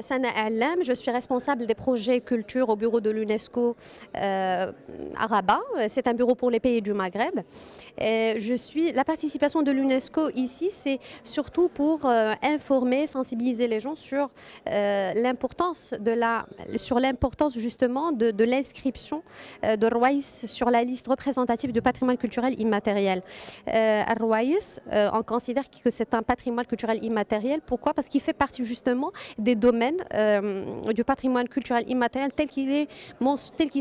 Sana Alam, je suis responsable des projets culture au bureau de l'UNESCO à Rabat. C'est un bureau pour les pays du Maghreb. La participation de l'UNESCO ici, c'est surtout pour informer, sensibiliser les gens sur l'importance justement de l'inscription de Rouaïs sur la liste représentative du patrimoine culturel immatériel. Rouaïs, on considère que c'est un patrimoine culturel immatériel. Pourquoi? Parce qu'il fait partie justement des domaines du patrimoine culturel immatériel tels qu'ils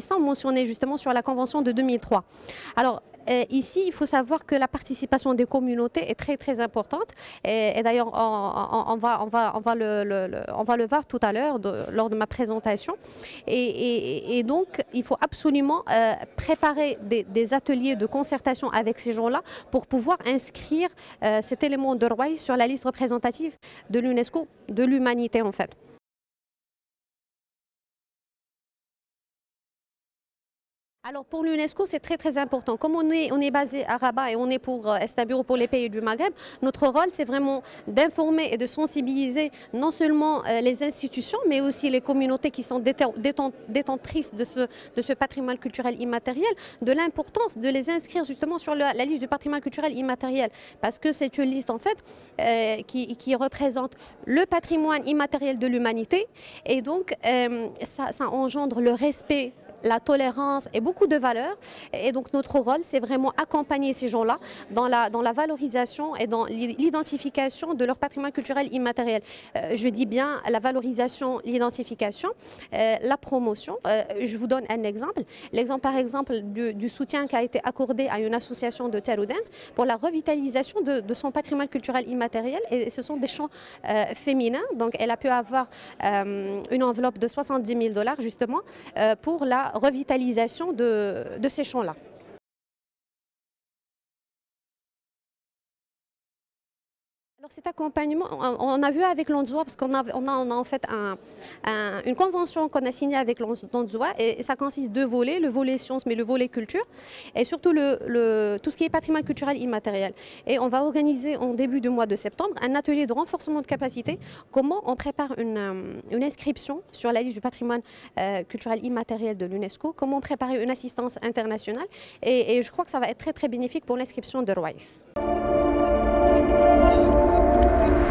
sont mentionnés justement sur la Convention de 2003. Alors, ici, il faut savoir que la participation des communautés est très très importante et d'ailleurs on va le voir tout à l'heure lors de ma présentation et donc il faut absolument préparer des ateliers de concertation avec ces gens-là pour pouvoir inscrire cet élément de Rouaïs sur la liste représentative de l'UNESCO de l'humanité en fait. Alors pour l'UNESCO, c'est très très important. Comme on est basé à Rabat et c'est un bureau pour les pays du Maghreb, notre rôle c'est vraiment d'informer et de sensibiliser non seulement les institutions, mais aussi les communautés qui sont détentrices de ce patrimoine culturel immatériel, de l'importance de les inscrire justement sur la liste du patrimoine culturel immatériel. Parce que c'est une liste en fait qui représente le patrimoine immatériel de l'humanité et donc ça engendre le respect, la tolérance et beaucoup de valeurs. Et donc notre rôle, c'est vraiment accompagner ces gens-là dans la valorisation et dans l'identification de leur patrimoine culturel immatériel. Je dis bien la valorisation, l'identification, la promotion. Je vous donne un exemple. L'exemple par exemple du soutien qui a été accordé à une association de Taroudant pour la revitalisation de son patrimoine culturel immatériel. Et ce sont des chants féminins. Donc elle a pu avoir une enveloppe de 70 000 $ justement pour la revitalisation de ces champs-là. Alors cet accompagnement, on a vu avec l'Ondzwa, parce qu'on a en fait une convention qu'on a signée avec l'Ondzwa et ça consiste de deux volets, le volet sciences mais le volet culture et surtout tout ce qui est patrimoine culturel immatériel. Et on va organiser en début du mois de septembre un atelier de renforcement de capacité, comment on prépare une inscription sur la liste du patrimoine culturel immatériel de l'UNESCO, comment préparer une assistance internationale et je crois que ça va être très très bénéfique pour l'inscription de Rouaïs.